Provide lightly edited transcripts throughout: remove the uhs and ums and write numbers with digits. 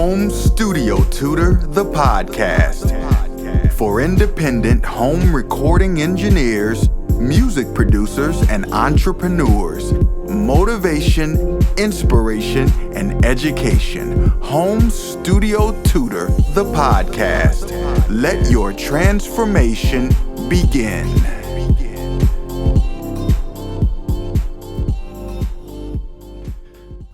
Home Studio Tutor, the podcast. For independent home recording engineers, music producers, and entrepreneurs. Motivation, inspiration, and education. Home Studio Tutor, the podcast. Let your transformation begin.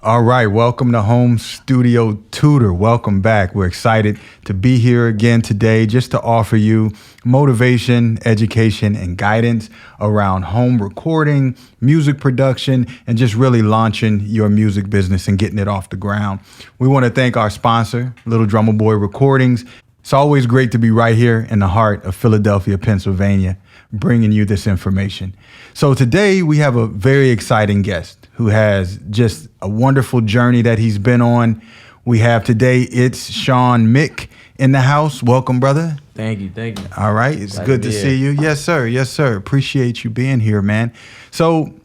All right, welcome to Home Studio Tutor. Welcome back. We're excited to be here again today just to offer you motivation, education, and guidance around home recording, music production, and just really launching your music business and getting it off the ground. We want to thank our sponsor, Little Drummer Boy Recordings. It's always great to be right here in the heart of Philadelphia, Pennsylvania, bringing you this information. So today we have a very exciting guest who has just a wonderful journey that he's been on. We have today, it's Sean Mick in the house. Welcome, brother. Thank you. All right, it's good to see you. Yes, sir. Appreciate you being here, man. So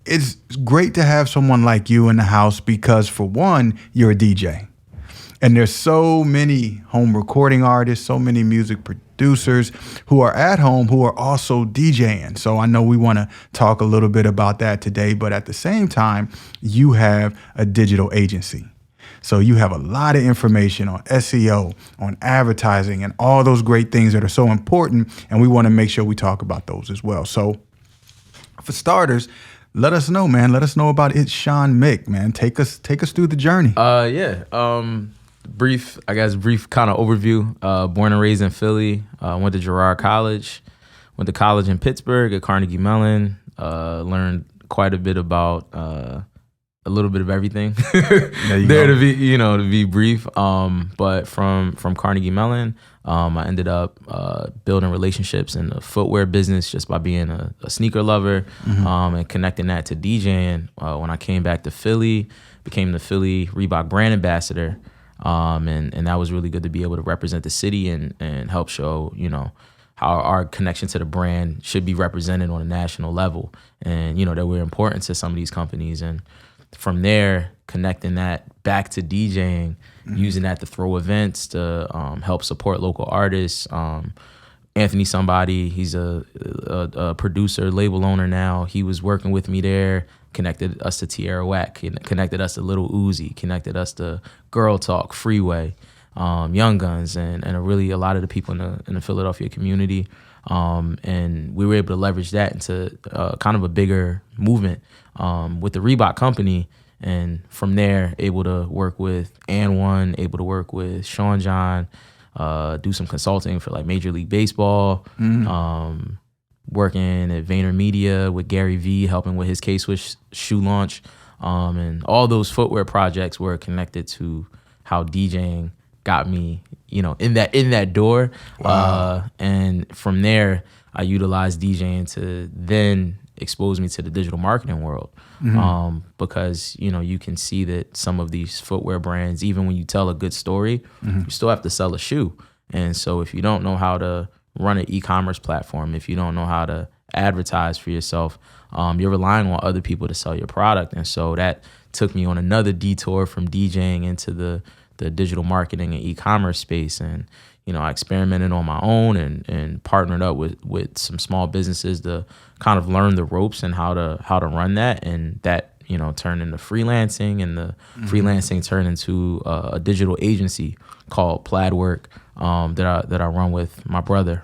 it's great to have someone like you in the house because, for one, you're a DJ. And there's so many home recording artists, so many music producers who are at home who are also DJing. So I know we want to talk a little bit about that today, but at the same time, you have a digital agency. So you have a lot of information on SEO, on advertising, and all those great things that are so important. And we want to make sure we talk about those as well. So for starters, let us know, man. Let us know about It's Sean Mick, man. Take us through the journey. Brief kind of overview. Born and raised in Philly. Went to Girard College. Went to college in Pittsburgh at Carnegie Mellon. Learned quite a bit about a little bit of everything. There to be brief. But from Carnegie Mellon, I ended up building relationships in the footwear business just by being a sneaker lover, and connecting that to DJing. When I came back to Philly, became the Philly Reebok brand ambassador. And that was really good to be able to represent the city and help show, how our connection to the brand should be represented on a national level, and, that we're important to some of these companies. And from there, connecting that back to DJing, using that to throw events, to help support local artists. Anthony somebody, he's a producer, label owner now. He was working with me there. Connected us to Tierra Whack, connected us to Little Uzi, connected us to Girl Talk, Freeway, Young Guns, and really a lot of the people in the Philadelphia community. And we were able to leverage that into kind of a bigger movement with the Reebok company. And from there, able to work with And1, able to work with Sean John, do some consulting for like Major League Baseball. Working at VaynerMedia with Gary V, helping with his K-Swiss shoe launch. And all those footwear projects were connected to how DJing got me, in that door. Wow. And from there, I utilized DJing to then expose me to the digital marketing world. Because, you can see that some of these footwear brands, even when you tell a good story, you still have to sell a shoe. And so if you don't know how to run an e-commerce platform, if you don't know how to advertise for yourself, you're relying on other people to sell your product. And so that took me on another detour from DJing into the digital marketing and e-commerce space. And, I experimented on my own and partnered up with some small businesses to kind of learn the ropes and how to run that. And that, turned into freelancing, and the freelancing turned into a digital agency called Plaid Work, that I run with my brother.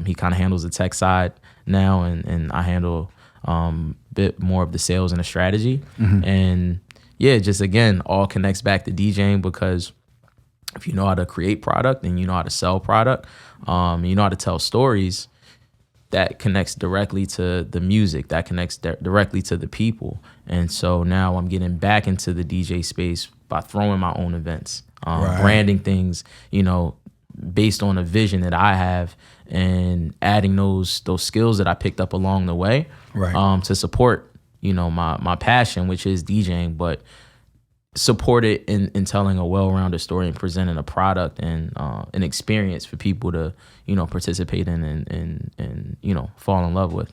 He kind of handles the tech side now, and I handle a bit more of the sales and the strategy. And yeah, just again, all connects back to DJing, because if you know how to create product and you know how to sell product, you know how to tell stories, that connects directly to the music, that connects directly to the people. And so now I'm getting back into the DJ space by throwing my own events, branding things, based on a vision that I have, and adding those skills that I picked up along the way, to support, my passion, which is DJing, but support it in telling a well-rounded story and presenting a product and an experience for people to, participate in and fall in love with.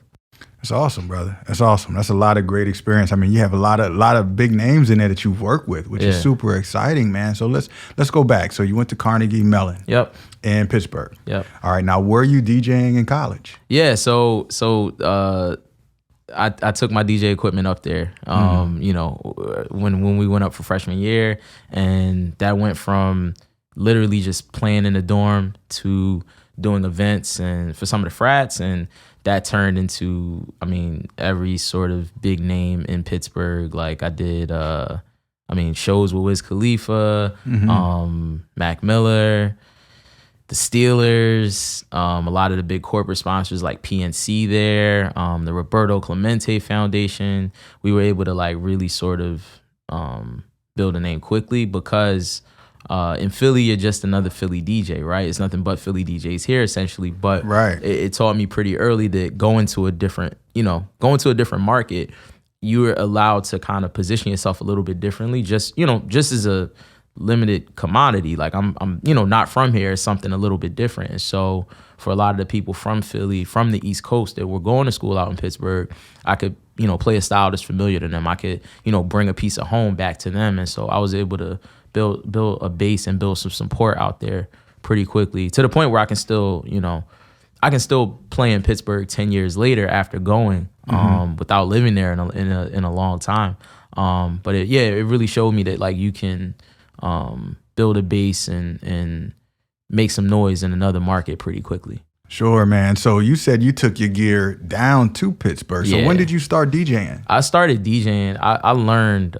That's awesome, brother. That's awesome. That's a lot of great experience. I mean, you have a lot of big names in there that you've worked with, which is super exciting, man. So let's go back. So you went to Carnegie Mellon. Yep. In Pittsburgh. Yep. All right. Now, were you DJing in college? Yeah. So I took my DJ equipment up there. You know, when we went up for freshman year, and that went from literally just playing in the dorm to doing events and for some of the frats, and that turned into, I mean, every sort of big name in Pittsburgh. Like I did, shows with Wiz Khalifa, Mac Miller, the Steelers, a lot of the big corporate sponsors like PNC there, the Roberto Clemente Foundation. We were able to like really sort of build a name quickly because in Philly, you're just another Philly DJ, right? It's nothing but Philly DJs here, essentially. But it taught me pretty early that going to a different market, you were allowed to kind of position yourself a little bit differently. Just as a limited commodity, like I'm not from here. It's something a little bit different. And so for a lot of the people from Philly, from the East Coast that were going to school out in Pittsburgh, I could play a style that's familiar to them. I could bring a piece of home back to them. And so I was able to build a base and build some support out there pretty quickly, to the point where I can still play in Pittsburgh 10 years later after going without living there in a long time. But it really showed me that like you can build a base and make some noise in another market pretty quickly. Sure, man. So you said you took your gear down to Pittsburgh. So when did you start DJing? I started DJing. I learned,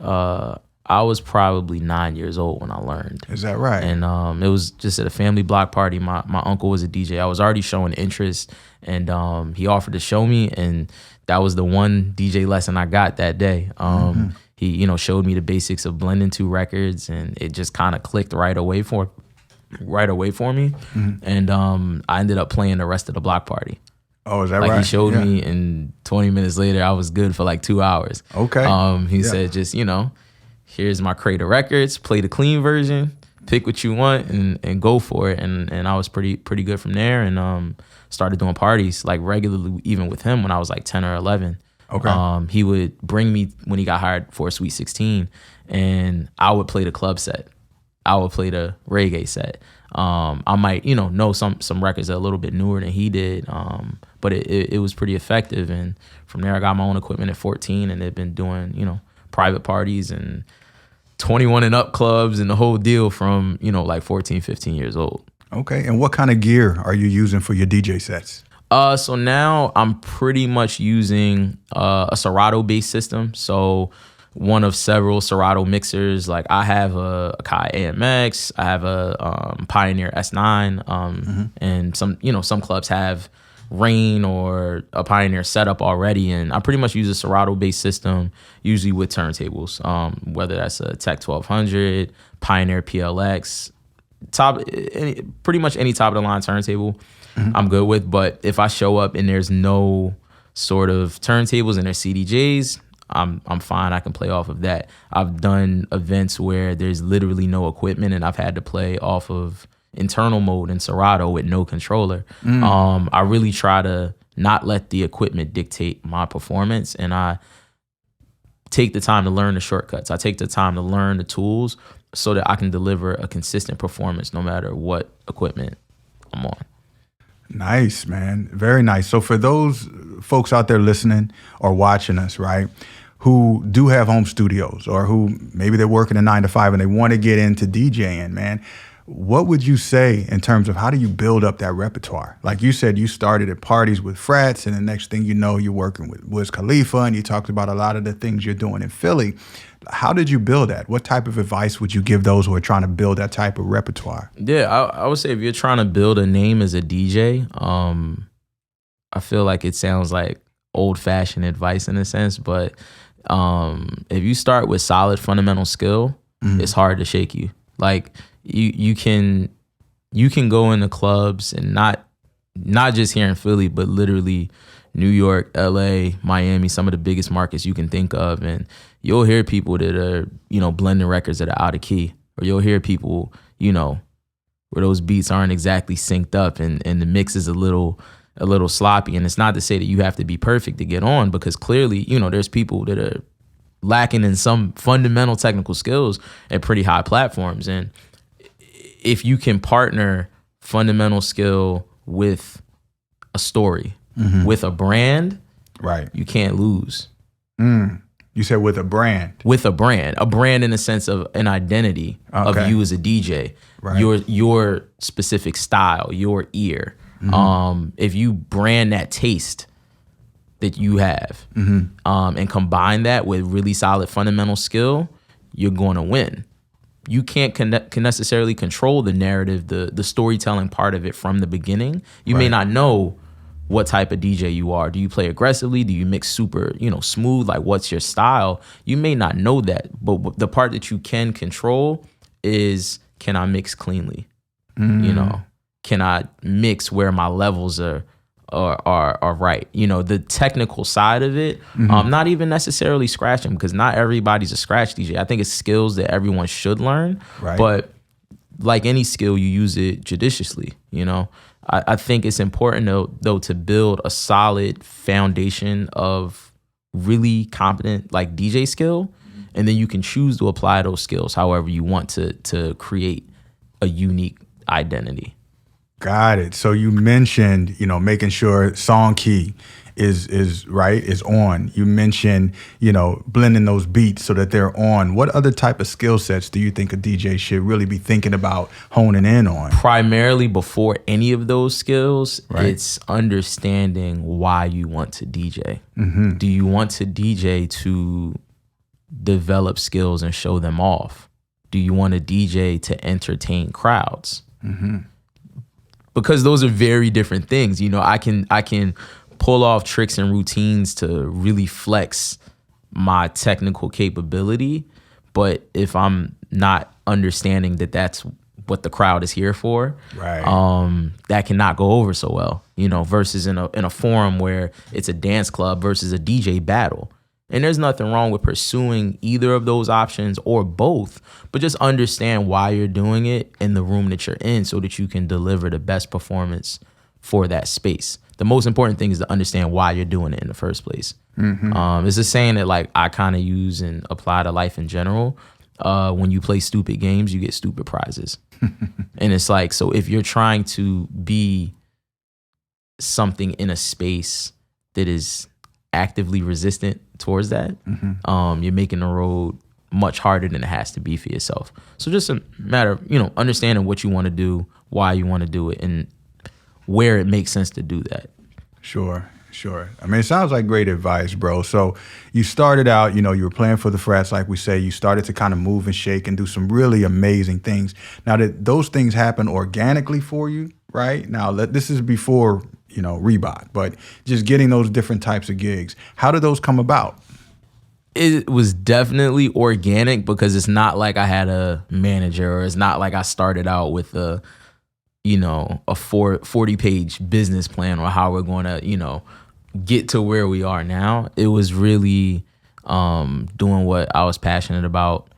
I was probably 9 years old when I learned. Is that right? And it was just at a family block party. My uncle was a DJ. I was already showing interest, and he offered to show me, and that was the one DJ lesson I got that day. He showed me the basics of blending two records, and it just kind of clicked right away for me. And I ended up playing the rest of the block party. Oh, is that right? He showed me, and 20 minutes later, I was good for like 2 hours. Okay. He said, just, here's my crate of records, play the clean version, pick what you want, and go for it. And I was pretty good from there, and started doing parties like regularly, even with him when I was like 10 or 11. Okay. He would bring me when he got hired for a Sweet 16, and I would play the club set. I would play the reggae set. I might, know some records that are a little bit newer than he did, but it was pretty effective. And from there, I got my own equipment at 14, and they've been doing, private parties and 21 and up clubs and the whole deal from, like 14, 15 years old. Okay. And what kind of gear are you using for your DJ sets? So now I'm pretty much using a Serato-based system. So one of several Serato mixers. Like I have a Kai AMX, I have a Pioneer S9, and some clubs have Rain or a Pioneer setup already, and I pretty much use a Serato-based system, usually with turntables, whether that's a Tech 1200, Pioneer PLX, pretty much any top-of-the-line turntable I'm good with. But if I show up and there's no sort of turntables and there's CDJs, I'm fine. I can play off of that. I've done events where there's literally no equipment, and I've had to play off of internal mode in Serato with no controller. I really try to not let the equipment dictate my performance, and I take the time to learn the shortcuts. I take the time to learn the tools so that I can deliver a consistent performance no matter what equipment I'm on. Nice, man. Very nice. So for those folks out there listening or watching us, right, who do have home studios, or who maybe they're working a 9 to 5 and they want to get into DJing, man, what would you say in terms of how do you build up that repertoire? Like you said, you started at parties with frats, and the next thing you know, you're working with Wiz Khalifa, and you talked about a lot of the things you're doing in Philly. How did you build that? What type of advice would you give those who are trying to build that type of repertoire? Yeah, I would say if you're trying to build a name as a DJ, I feel like it sounds like old-fashioned advice in a sense, but if you start with solid fundamental skill, it's hard to shake you. Like you can go into clubs, and not just here in Philly, but literally New York, LA, Miami, some of the biggest markets you can think of, and you'll hear people that are, blending records that are out of key, or you'll hear people, where those beats aren't exactly synced up, and the mix is a little a little sloppy. And it's not to say that you have to be perfect to get on, because clearly, there's people that are lacking in some fundamental technical skills at pretty high platforms. And if you can partner fundamental skill with a story, with a brand, right, you can't lose. You said with a brand. With a brand in the sense of an identity of you as a DJ, right. Your specific style, your ear. If you brand that taste that you have, and combine that with really solid fundamental skill, you're going to win. You can't can necessarily control the narrative, the storytelling part of it from the beginning. You may not know what type of DJ you are. Do you play aggressively? Do you mix super, smooth? Like, what's your style? You may not know that, but the part that you can control is, can I mix cleanly? Can I mix where my levels are right? The technical side of it, not even necessarily scratching, because not everybody's a scratch DJ. I think it's skills that everyone should learn, right. But like any skill, you use it judiciously, I think it's important though to build a solid foundation of really competent like DJ skill, and then you can choose to apply those skills however you want to create a unique identity. Got it. So you mentioned, making sure song key is right, is on. You mentioned, blending those beats so that they're on. What other type of skill sets do you think a DJ should really be thinking about honing in on? Primarily, before any of those skills, it's understanding why you want to DJ. Do you want to DJ to develop skills and show them off? Do you want to DJ to entertain crowds? Because those are very different things. I can pull off tricks and routines to really flex my technical capability, but if I'm not understanding that that's what the crowd is here for, that cannot go over so well. Versus in a forum where it's a dance club versus a DJ battle. And there's nothing wrong with pursuing either of those options or both, but just understand why you're doing it in the room that you're in so that you can deliver the best performance for that space. The most important thing is to understand why you're doing it in the first place. It's a saying that like I kind of use and apply to life in general. When you play stupid games, you get stupid prizes. And it's like, so if you're trying to be something in a space that is actively resistant towards that, you're making the road much harder than it has to be for yourself. So just a matter of, understanding what you want to do, why you want to do it, and where it makes sense to do that. Sure. I mean, it sounds like great advice, bro. So you started out, you were playing for the Frats, like we say. You started to kind of move and shake and do some really amazing things. Now, did those things happen organically for you, right? Now, this is before, Reebok, but just getting those different types of gigs. How did those come about? It was definitely organic, because it's not like I had a manager, or it's not like I started out with a 40-page business plan, or how we're going to, get to where we are now. It was really doing what I was passionate about,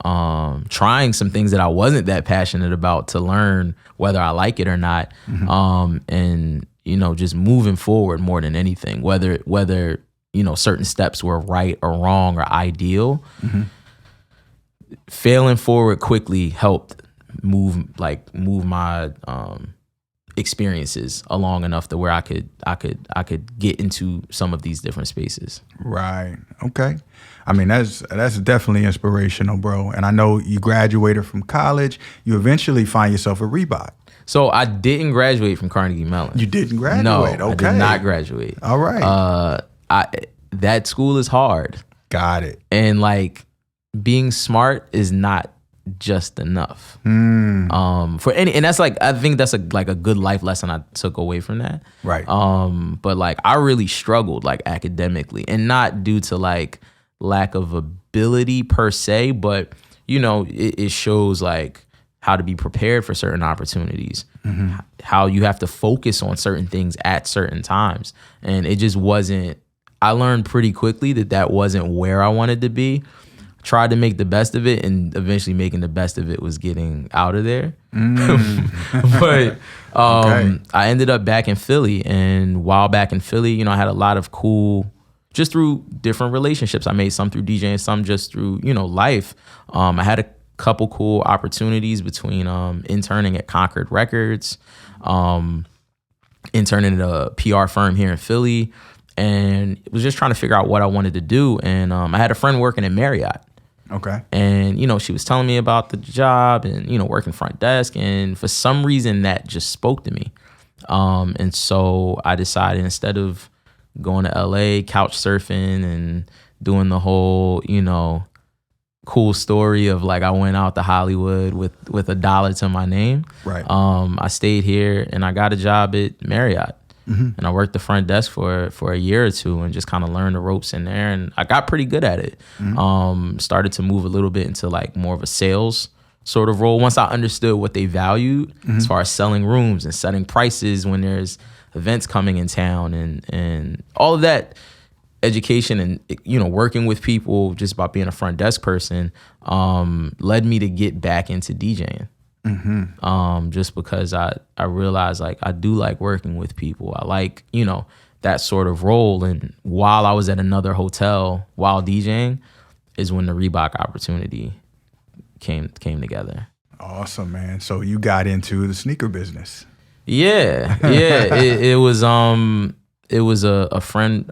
trying some things that I wasn't that passionate about to learn whether I like it or not, and just moving forward more than anything, whether certain steps were right or wrong or ideal. Failing forward quickly helped move my experiences along enough to where I could get into some of these different spaces. Right. Okay. I mean, that's definitely inspirational, bro. And I know you graduated from college. You eventually find yourself at Reebok. So I didn't graduate from Carnegie Mellon. You didn't graduate? No, okay. I did not graduate. All right. That school is hard. Got it. And like, being smart is not just enough. And that's like, I think that's a good life lesson I took away from that. Right. But like, I really struggled like academically, and not due to like lack of ability per se, but it shows like how to be prepared for certain opportunities, how you have to focus on certain things at certain times. And it just wasn't, I learned pretty quickly that wasn't where I wanted to be. tried to make the best of it, and eventually making the best of it was getting out of there. But I ended up back in Philly, and while back in Philly, you know, I had a lot of cool, just through different relationships. I made some through DJing, some just through, you know, life. I had a couple cool opportunities between interning at Concord Records, interning at a PR firm here in Philly, and was just trying to figure out what I wanted to do. And I had a friend working at Marriott. Okay. And, you know, she was telling me about the job and, you know, working front desk. And for some reason that just spoke to me. And so I decided, instead of going to LA, couch surfing and doing the whole, you know, cool story of like I went out to Hollywood with $1 to my name. Right. I stayed here and I got a job at Marriott. And I worked the front desk for a year or two and just kind of learned the ropes in there, and I got pretty good at it. Started to move a little bit into like more of a sales sort of role once I understood what they valued as far as selling rooms and setting prices when there's events coming in town, and all of that education and, you know, working with people just about being a front desk person led me to get back into DJing. Just because I realized like I do like working with people. I like, you know, that sort of role. And while I was at another hotel while DJing is when the Reebok opportunity came together. Awesome, man. So you got into the sneaker business. Yeah. It was a friend,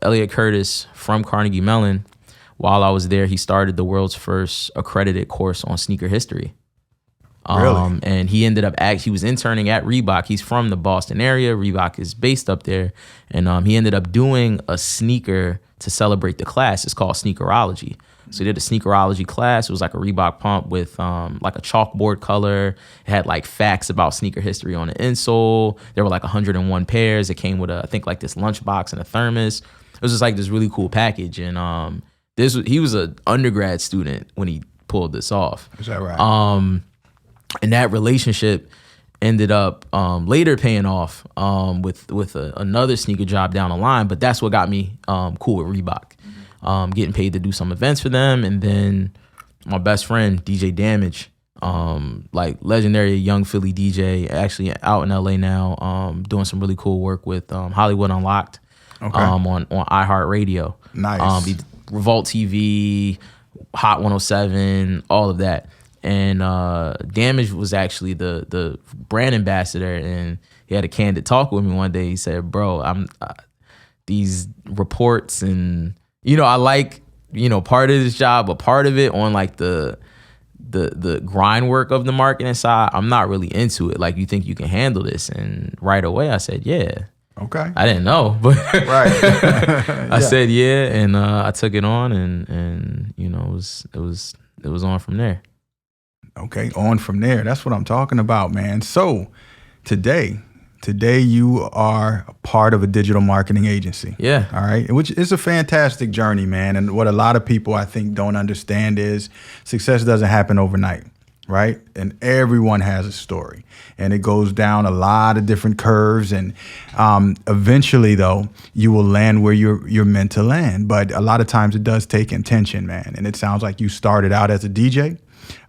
Elliot Curtis from Carnegie Mellon. While I was there, he started the world's first accredited course on sneaker history. Really? And he ended up he was interning at Reebok. He's from the Boston area. Reebok is based up there. And he ended up doing a sneaker to celebrate the class. It's called Sneakerology. So he did a Sneakerology class. It was like a Reebok pump with like a chalkboard color. It had like facts about sneaker history on the insole. There were like 101 pairs. It came with I think like this lunchbox and a thermos. It was just like this really cool package. And he was an undergrad student when he pulled this off. Is that right? And that relationship ended up later paying off with another sneaker job down the line. But that's what got me cool with Reebok, getting paid to do some events for them. And then my best friend, DJ Damage, like legendary young Philly DJ, actually out in LA now, doing some really cool work with Hollywood Unlocked on iHeartRadio. Nice. Revolt TV, Hot 107, all of that. And Damage was actually the brand ambassador, and he had a candid talk with me one day. He said, bro, I'm these reports, and, you know, I like, you know, part of this job, but part of it on like the grind work of the marketing side, I'm not really into it. Like, you think you can handle this? And right away I said, yeah. Okay. I didn't know, but right. I said yeah, and I took it on, and you know, it was on from there. Okay, on from there. That's what I'm talking about, man. So today you are a part of a digital marketing agency. Yeah. All right. Which is a fantastic journey, man. And what a lot of people, I think, don't understand is success doesn't happen overnight, right? And everyone has a story. And it goes down a lot of different curves. And eventually, though, you will land where you're meant to land. But a lot of times it does take intention, man. And it sounds like you started out as a DJ.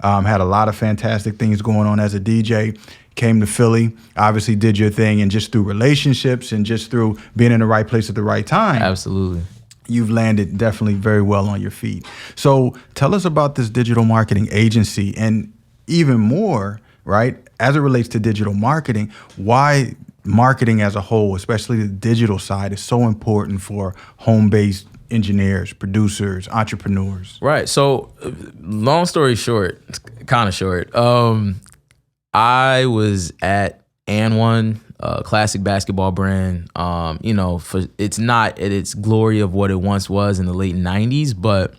Had a lot of fantastic things going on as a DJ, came to Philly, obviously did your thing, and just through relationships and just through being in the right place at the right time. Absolutely. You've landed definitely very well on your feet. So tell us about this digital marketing agency, and even more, right, as it relates to digital marketing, why marketing as a whole, especially the digital side, is so important for home-based engineers, producers, entrepreneurs. Right. So long story short, kind of short, I was at And1, a classic basketball brand, you know, it's not at its glory of what it once was in the late 90s, but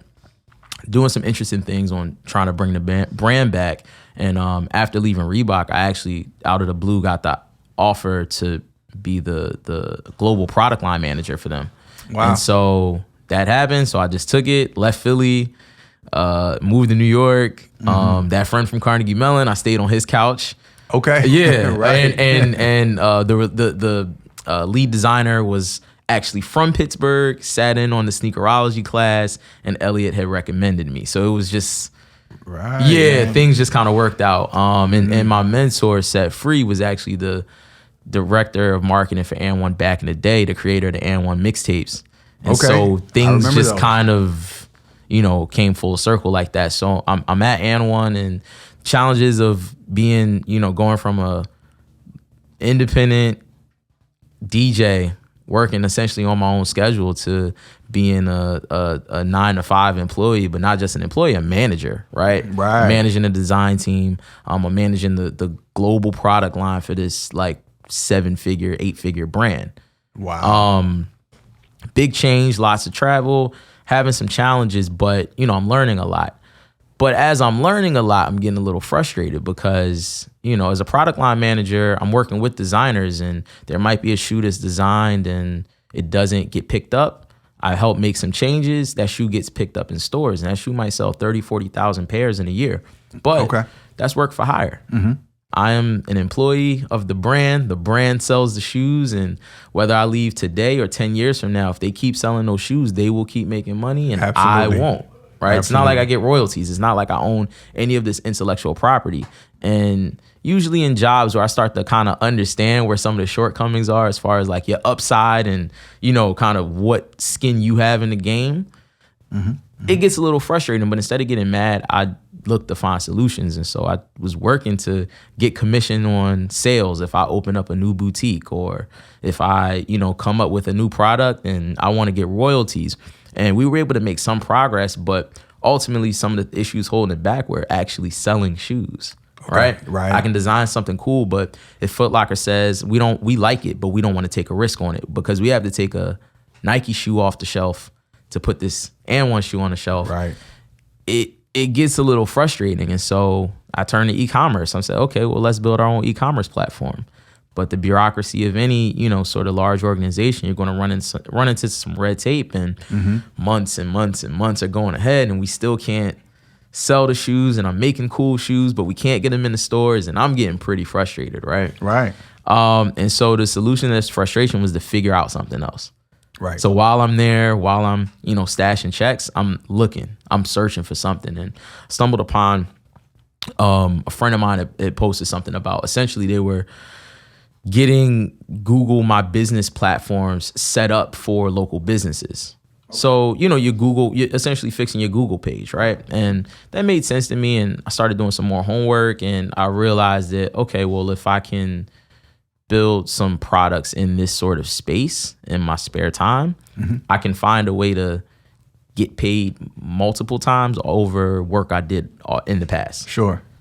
doing some interesting things on trying to bring the brand back. And after leaving Reebok, I actually, out of the blue, got the offer to be the global product line manager for them. Wow. And so that happened. So I just took it, left Philly, moved to New York. That friend from Carnegie Mellon, I stayed on his couch. Okay. Yeah. Right. And the lead designer was actually from Pittsburgh, sat in on the sneakerology class, and Elliot had recommended me. So it was just, things just kind of worked out. And my mentor, Set Free, was actually the director of marketing for And1 back in the day, the creator of the And1 mixtapes. And so things just kind of, came full circle like that. So I'm at And1, and challenges of being, going from a independent DJ working essentially on my own schedule to being a 9-to-5 employee, but not just an employee, a manager, right? Managing the design team. I'm managing the global product line for this like 7-figure, 8-figure brand. Wow. Big change, lots of travel, having some challenges, but I'm learning a lot. But as I'm learning a lot, I'm getting a little frustrated because, as a product line manager, I'm working with designers, and there might be a shoe that's designed and it doesn't get picked up. I help make some changes. That shoe gets picked up in stores, and that shoe might sell 30, 40,000 pairs in a year. But that's work for hire. I am an employee of the brand. The brand sells the shoes, and whether I leave today or 10 years from now, if they keep selling those shoes, they will keep making money, and I won't. Right? It's not like I get royalties. It's not like I own any of this intellectual property. And usually in jobs where I start to kind of understand where some of the shortcomings are as far as like your upside and, kind of what skin you have in the game, it gets a little frustrating. But instead of getting mad, I look to find solutions. And so I was working to get commission on sales if I open up a new boutique, or if I, come up with a new product and I want to get royalties. And we were able to make some progress, but ultimately some of the issues holding it back were actually selling shoes. Right. I can design something cool, but if Foot Locker says we like it, but we don't want to take a risk on it because we have to take a Nike shoe off the shelf to put this And1 shoe on the shelf. Right. It gets a little frustrating. And so I turned to e-commerce. I said, okay, well, let's build our own e-commerce platform. But the bureaucracy of any, sort of large organization, you're going to run into some red tape, and months and months and months are going ahead, and we still can't sell the shoes. And I'm making cool shoes, but we can't get them in the stores, and I'm getting pretty frustrated, right? And so the solution to this frustration was to figure out something else. So while I'm there, while I'm, stashing checks, I'm searching for something, and stumbled upon a friend of mine that posted something about essentially they were getting Google My Business platforms set up for local businesses. So, you're essentially fixing your Google page, right? And that made sense to me, and I started doing some more homework, and I realized that, okay, well, if I can build some products in this sort of space in my spare time, I can find a way to get paid multiple times over work I did in the past.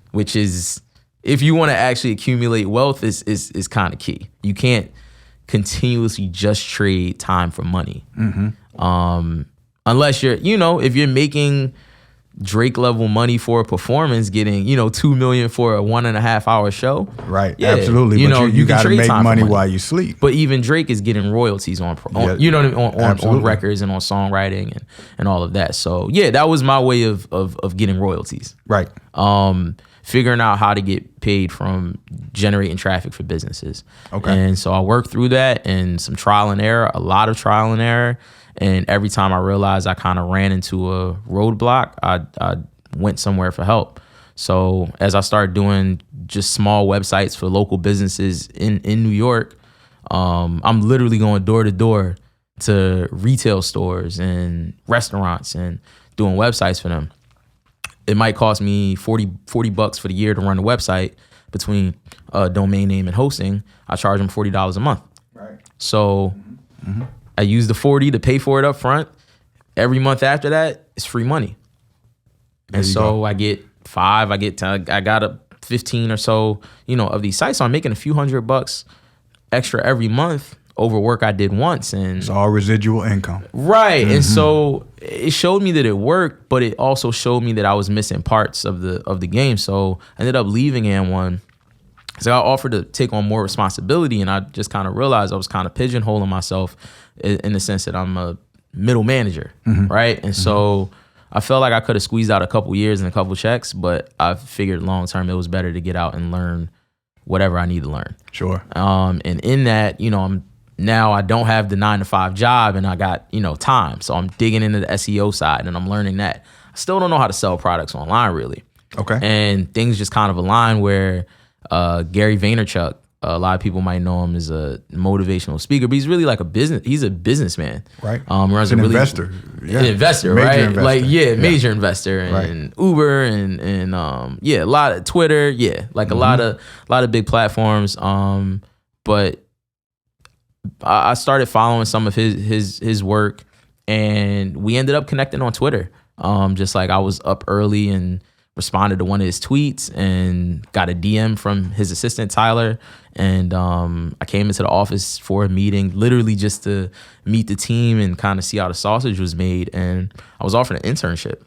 Which is, if you want to actually accumulate wealth, is kind of key. You can't continuously just trade time for money. Unless you're, if you're making Drake level money for a performance, getting, $2 million for a 1.5 hour show. Absolutely. But you got to make money while you sleep. But even Drake is getting royalties on records and on songwriting and all of that. So that was my way of getting royalties. Figuring out how to get paid from generating traffic for businesses. And so I worked through that, and some trial and error, a lot of trial and error. And every time I realized I kind of ran into a roadblock, I went somewhere for help. So as I started doing just small websites for local businesses in New York, I'm literally going door to door to retail stores and restaurants and doing websites for them. It might cost me $40 for the year to run a website between domain name and hosting. I charge them $40 a month. So I use the $40 to pay for it up front. Every month after that, it's free money. And so I get 5, I get 10, I got a 15 or so, of these sites. So I'm making a few $100 extra every month over work I did once. And it's all residual income. And so it showed me that it worked, but it also showed me that I was missing parts of the game. So I ended up leaving And1. So I offered to take on more responsibility, and I just kind of realized I was kind of pigeonholing myself in the sense that I'm a middle manager, right? And so I felt like I could have squeezed out a couple years and a couple checks, but I figured long term it was better to get out and learn whatever I need to learn. Sure. And in that, I'm now I don't have the 9-to-5 job and I got, time. So I'm digging into the SEO side and I'm learning that. I still don't know how to sell products online really. Okay. And things just kind of align where Gary Vaynerchuk, a lot of people might know him as a motivational speaker, but he's really like he's a businessman. Right. Runs an a really, investor. Yeah. An investor, major right? Investor. Like, major investor and Uber and a lot of Twitter. Yeah. Like a lot of big platforms. But I started following some of his work and we ended up connecting on Twitter. Just like I was up early and responded to one of his tweets and got a DM from his assistant, Tyler. And I came into the office for a meeting, literally just to meet the team and kind of see how the sausage was made. And I was offered an internship.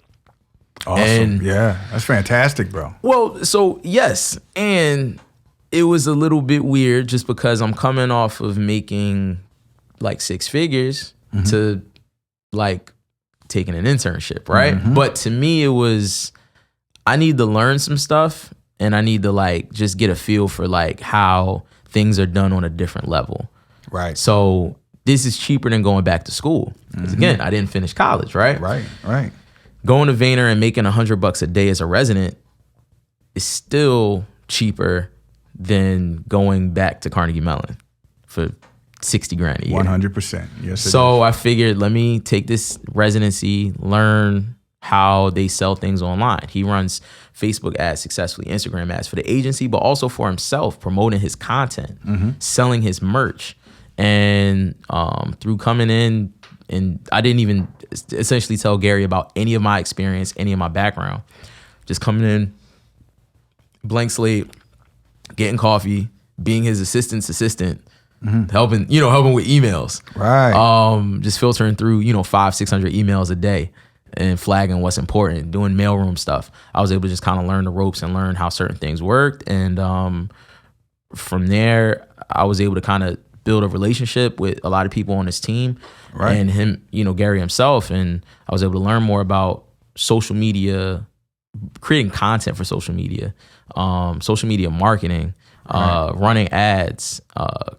Awesome. And, yeah, that's fantastic, bro. Well, so yes. And it was a little bit weird just because I'm coming off of making like 6 figures to like taking an internship, right? But to me, it was, I need to learn some stuff and I need to like just get a feel for like how things are done on a different level. Right. So this is cheaper than going back to school. Because again, I didn't finish college, right? Right. Going to Vayner and making $100 a day as a resident is still cheaper than going back to Carnegie Mellon for $60,000 a year. 100%. Yes. So I figured, let me take this residency, learn how they sell things online. He runs Facebook ads successfully, Instagram ads for the agency, but also for himself, promoting his content, selling his merch. And through coming in, and I didn't even essentially tell Gary about any of my experience, any of my background. Just coming in, blank slate, getting coffee, being his assistant's assistant, helping with emails. Right. Just filtering through, 500-600 emails a day and flagging what's important, doing mailroom stuff. I was able to just kind of learn the ropes and learn how certain things worked. And from there, I was able to kind of build a relationship with a lot of people on his team and him, Gary himself. And I was able to learn more about social media, creating content for social media marketing, running ads,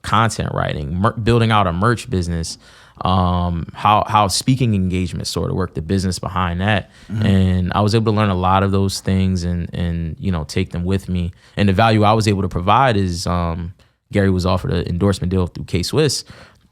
content writing, building out a merch business, how speaking engagement sort of work, the business behind that. And I was able to learn a lot of those things and take them with me. And the value I was able to provide is Gary was offered an endorsement deal through K-Swiss.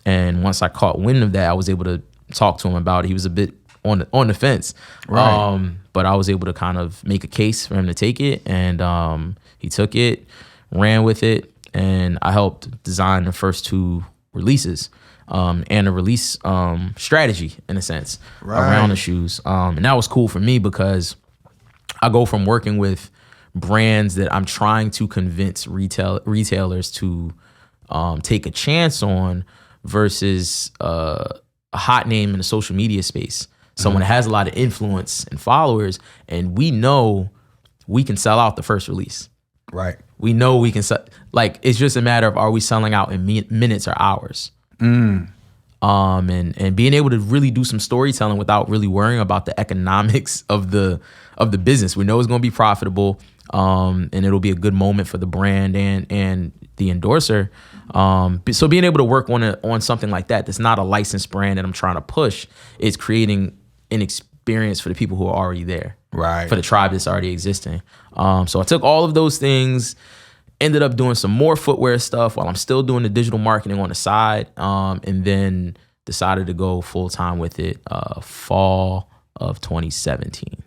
And once I caught wind of that, I was able to talk to him about it. He was a bit on the fence. Right. But I was able to kind of make a case for him to take it. And he took it, ran with it, and I helped design the first 2 releases. And a release strategy in a sense around the shoes. And that was cool for me because I go from working with brands that I'm trying to convince retailers to take a chance on versus a hot name in the social media space. Someone that has a lot of influence and followers, and we know we can sell out the first release. Right. We know we can sell. Like, it's just a matter of, are we selling out in minutes or hours? And being able to really do some storytelling without really worrying about the economics of the business. We know it's going to be profitable, and it'll be a good moment for the brand and the endorser. So being able to work on something like that's not a licensed brand that I'm trying to push. It's creating an experience for the people who are already there, right? For the tribe that's already existing. So I took all of those things. Ended up doing some more footwear stuff while I'm still doing the digital marketing on the side, and then decided to go full time with it fall of 2017.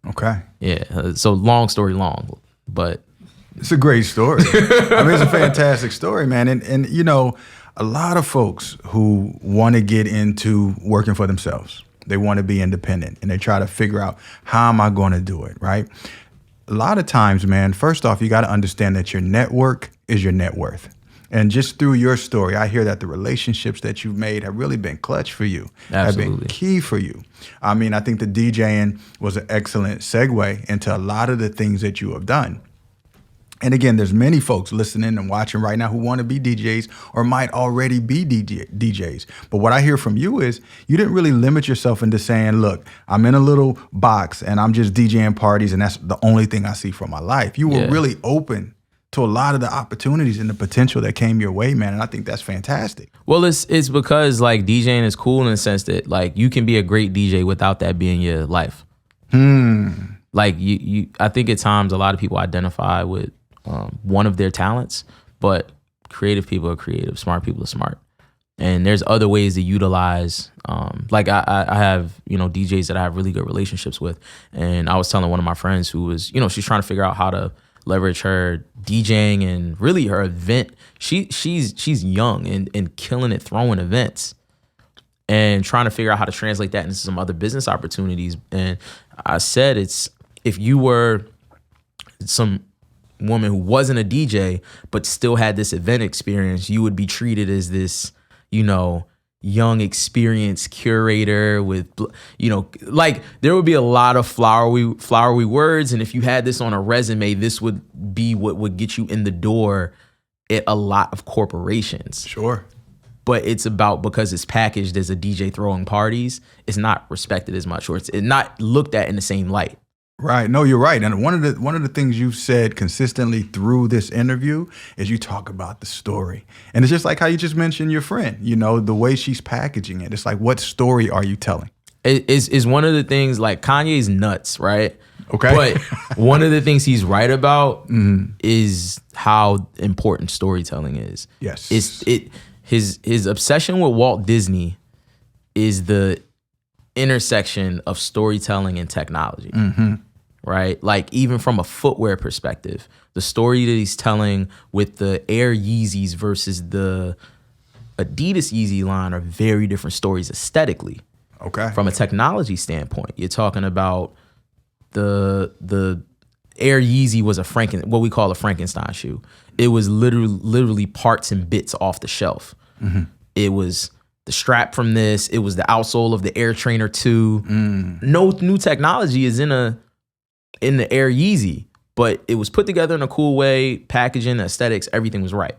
Okay. Yeah. So long story long, but it's a great story. I mean, it's a fantastic story, man. And a lot of folks who want to get into working for themselves, they want to be independent, and they try to figure out, how am I going to do it, right? A lot of times, man, first off, you got to understand that your network is your net worth. And just through your story, I hear that the relationships that you've made have really been clutch for you. Absolutely. Have been key for you. I mean, I think the DJing was an excellent segue into a lot of the things that you have done. And again, there's many folks listening and watching right now who want to be DJs or might already be DJs. But what I hear from you is you didn't really limit yourself into saying, look, I'm in a little box and I'm just DJing parties and that's the only thing I see for my life. You were really open to a lot of the opportunities and the potential that came your way, man. And I think that's fantastic. Well, it's because like DJing is cool in the sense that like you can be a great DJ without that being your life. Like you I think at times a lot of people identify with one of their talents, but creative people are creative, smart people are smart. And there's other ways to utilize, like I have, DJs that I have really good relationships with. And I was telling one of my friends who was, she's trying to figure out how to leverage her DJing and really her event. She's young and killing it, throwing events and trying to figure out how to translate that into some other business opportunities. And I said, if you were some woman who wasn't a DJ, but still had this event experience, you would be treated as this, young, experienced curator with, like there would be a lot of flowery words. And if you had this on a resume, this would be what would get you in the door at a lot of corporations. Sure. But it's about, because it's packaged as a DJ throwing parties, it's not respected as much, or it's not looked at in the same light. Right. No, you're right. And one of the things you've said consistently through this interview is you talk about the story. And it's just like how you just mentioned your friend, the way she's packaging it. It's like, what story are you telling? Is one of the things, like Kanye's nuts, right? Okay. But one of the things he's right about is how important storytelling is. Yes. His obsession with Walt Disney is the intersection of storytelling and technology, right? Like even from a footwear perspective, the story that he's telling with the Air Yeezys versus the Adidas Yeezy line are very different stories aesthetically. Okay. From a technology standpoint, you're talking about the Air Yeezy was what we call a Frankenstein shoe. It was literally parts and bits off the shelf. It was the strap from this. It was the outsole of the Air Trainer 2. No new technology is in the Air Yeezy, but it was put together in a cool way, packaging, aesthetics, everything was right.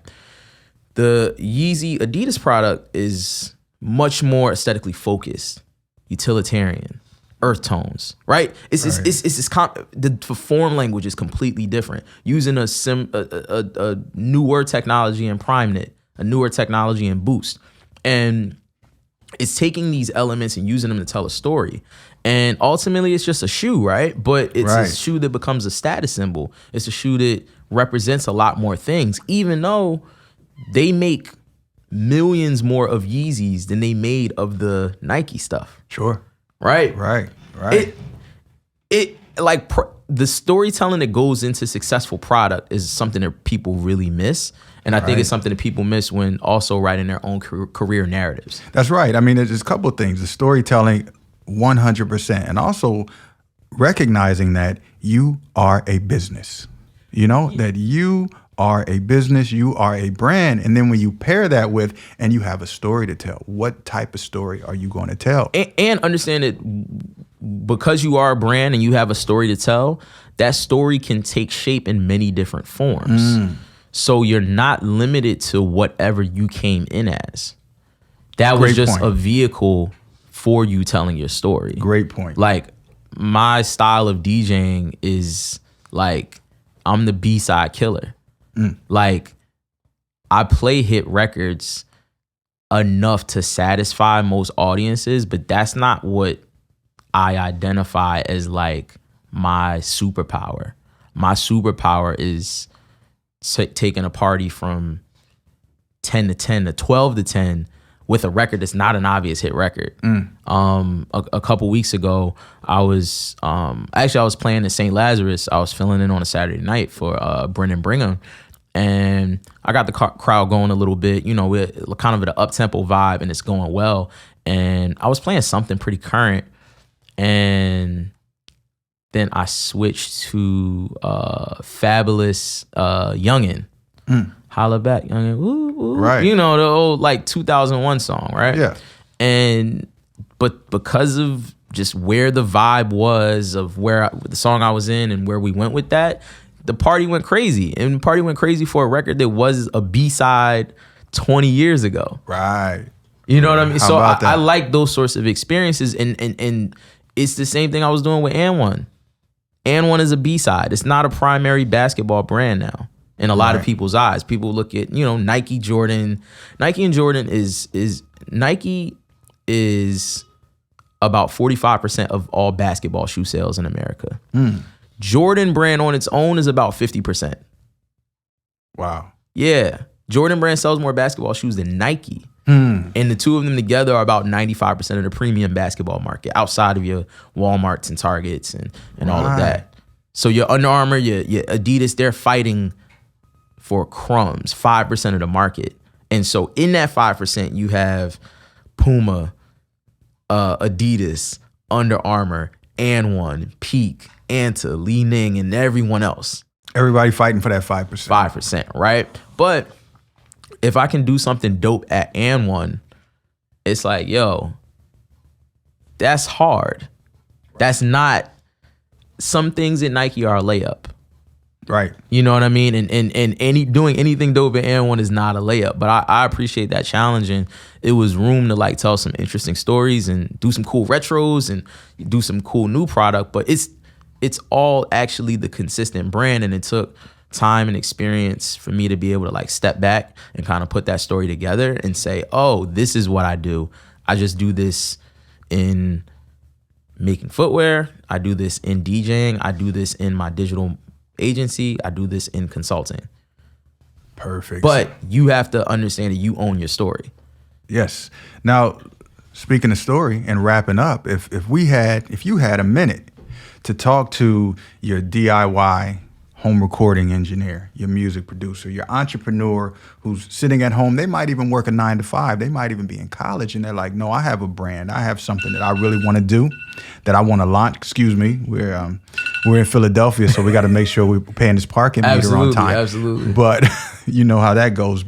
The Yeezy Adidas product is much more aesthetically focused, utilitarian, earth tones, right? The form language is completely different. Using a newer technology in PrimeKnit, a newer technology in Boost. And it's taking these elements and using them to tell a story. And ultimately, it's just a shoe, right? But it's a shoe that becomes a status symbol. It's a shoe that represents a lot more things, even though they make millions more of Yeezys than they made of the Nike stuff. Sure. Right? Right. The storytelling that goes into successful product is something that people really miss. And I think it's something that people miss when also writing their own career narratives. That's right. I mean, there's a couple of things. The storytelling, 100%. And also recognizing that you are a business. That you are a business, you are a brand. And then when you pair that with, and you have a story to tell, what type of story are you going to tell? And understand that because you are a brand and you have a story to tell, that story can take shape in many different forms. So you're not limited to whatever you came in as. That was just a vehicle for you telling your story. Great point. Like my style of DJing is like, I'm the B-side killer. Like I play hit records enough to satisfy most audiences, but that's not what I identify as like my superpower. My superpower is taking a party from 10 to 10 to 12 to 10 with a record that's not an obvious hit record. A couple weeks ago, I was playing at St. Lazarus. I was filling in on a Saturday night for Brendan Brigham. And I got the crowd going a little bit, we're kind of at an up-tempo vibe and it's going well. And I was playing something pretty current. And then I switched to Fabulous Youngin'. Holla Back, Youngin'. Woo, woo. Right. The old like 2001 song, right? Yeah. But because of just where the vibe was of the song I was in and where we went with that, the party went crazy. And the party went crazy for a record that was a B-side 20 years ago. Right. You know what I mean? So I like those sorts of experiences. And it's the same thing I was doing with And One. And One is a B-side. It's not a primary basketball brand now. in a lot of people's eyes. People look at, Nike, Jordan. Nike and Jordan Nike is about 45% of all basketball shoe sales in America. Jordan brand on its own is about 50%. Wow. Yeah. Jordan brand sells more basketball shoes than Nike. And the two of them together are about 95% of the premium basketball market outside of your Walmarts and Targets and all of that. So your Under Armour, your Adidas, they're fighting for crumbs, 5% of the market. And so in that 5%, you have Puma, Adidas, Under Armour, And1, Peak, Anta, Li Ning, and everyone else. Everybody fighting for that 5%. 5%, right? But if I can do something dope at And1, it's like, yo, that's hard. That's not, some things at Nike are a layup. Right. You know what I mean? And doing anything dope at And1 is not a layup. But I appreciate that challenge, and it was room to like tell some interesting stories and do some cool retros and do some cool new product. But it's all actually the consistent brand, and it took time and experience for me to be able to like step back and kind of put that story together and say, oh, this is what I do. I just do this in making footwear. I do this in DJing. I do this in my digital agency. I do this in consulting. Perfect. But you have to understand that you own your story. Yes. Now, speaking of story and wrapping up, if you had a minute to talk to your DIY home recording engineer, your music producer, your entrepreneur who's sitting at home, they might even work a 9 to 5. They might even be in college, and they're like, no, I have a brand. I have something that I really want to do, that I want to launch. Excuse me, we're in Philadelphia, so we got to make sure we're paying this parking meter on time. Absolutely. But you know how that goes.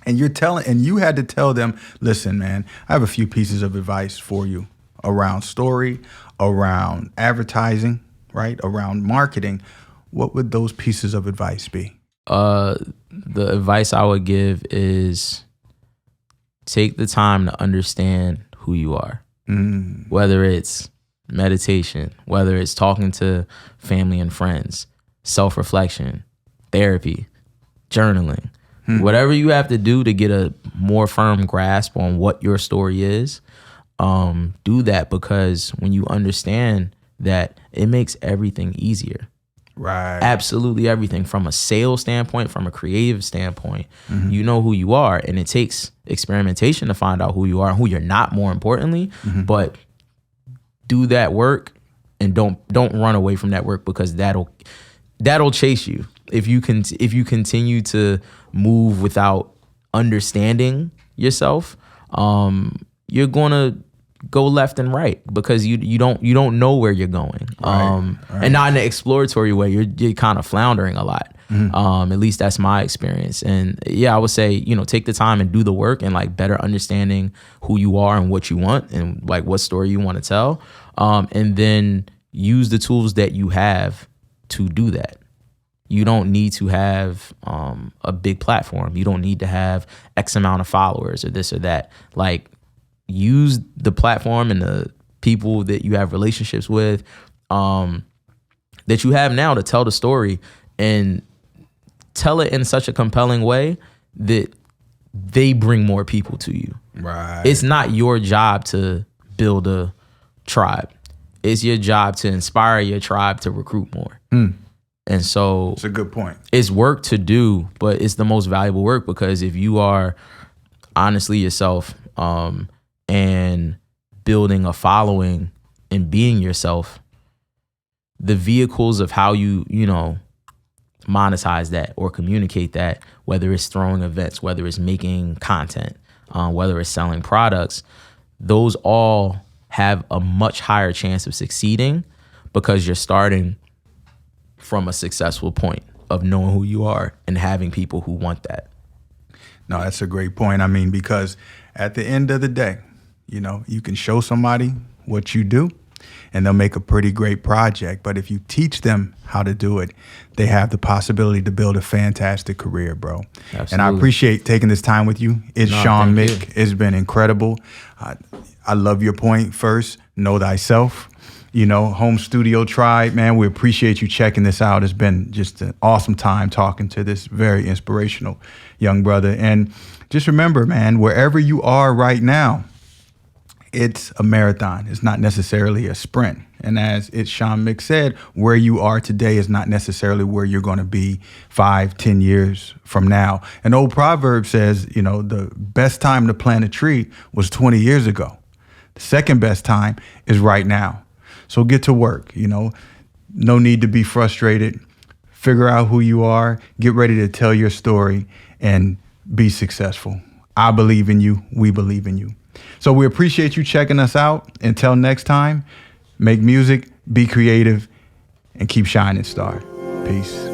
And you had to tell them, listen, man, I have a few pieces of advice for you around story, around advertising, right? Around marketing. What would those pieces of advice be? The advice I would give is take the time to understand who you are. Whether it's meditation, whether it's talking to family and friends, self-reflection, therapy, journaling, whatever you have to do to get a more firm grasp on what your story is, do that, because when you understand that, it makes everything easier. Right. Absolutely everything, from a sales standpoint, from a creative standpoint. You know who you are, and it takes experimentation to find out who you are and who you're not, more importantly. But do that work, and don't run away from that work, because that'll chase you. If you continue to move without understanding yourself, you're gonna go left and right, because you don't know where you're going. Right. And not in an exploratory way. You're kind of floundering a lot. At least that's my experience. And yeah, I would say, take the time and do the work, and like better understanding who you are and what you want and like what story you want to tell. And then use the tools that you have to do that. You don't need to have a big platform. You don't need to have X amount of followers or this or that. Like, use the platform and the people that you have relationships with, that you have now, to tell the story, and tell it in such a compelling way that they bring more people to you. Right. It's not your job to build a tribe. It's your job to inspire your tribe to recruit more. And so it's a good point. It's work to do, but it's the most valuable work, because if you are honestly yourself, and building a following and being yourself, the vehicles of how you monetize that or communicate that, whether it's throwing events, whether it's making content, whether it's selling products, those all have a much higher chance of succeeding, because you're starting from a successful point of knowing who you are and having people who want that. No, that's a great point. I mean, because at the end of the day, you can show somebody what you do and they'll make a pretty great project. But if you teach them how to do it, they have the possibility to build a fantastic career, bro. Absolutely. And I appreciate taking this time with you. Sean Mick. It's been incredible. I love your point. First, know thyself. Home Studio Tribe, man, we appreciate you checking this out. It's been just an awesome time talking to this very inspirational young brother. And just remember, man, wherever you are right now, it's a marathon. It's not necessarily a sprint. And as Sean Mick said, where you are today is not necessarily where you're going to be 5-10 years from now. An old proverb says, the best time to plant a tree was 20 years ago. The second best time is right now. So get to work, no need to be frustrated. Figure out who you are, get ready to tell your story, and be successful. I believe in you. We believe in you. So we appreciate you checking us out. Until next time, make music, be creative, and keep shining, star. Peace.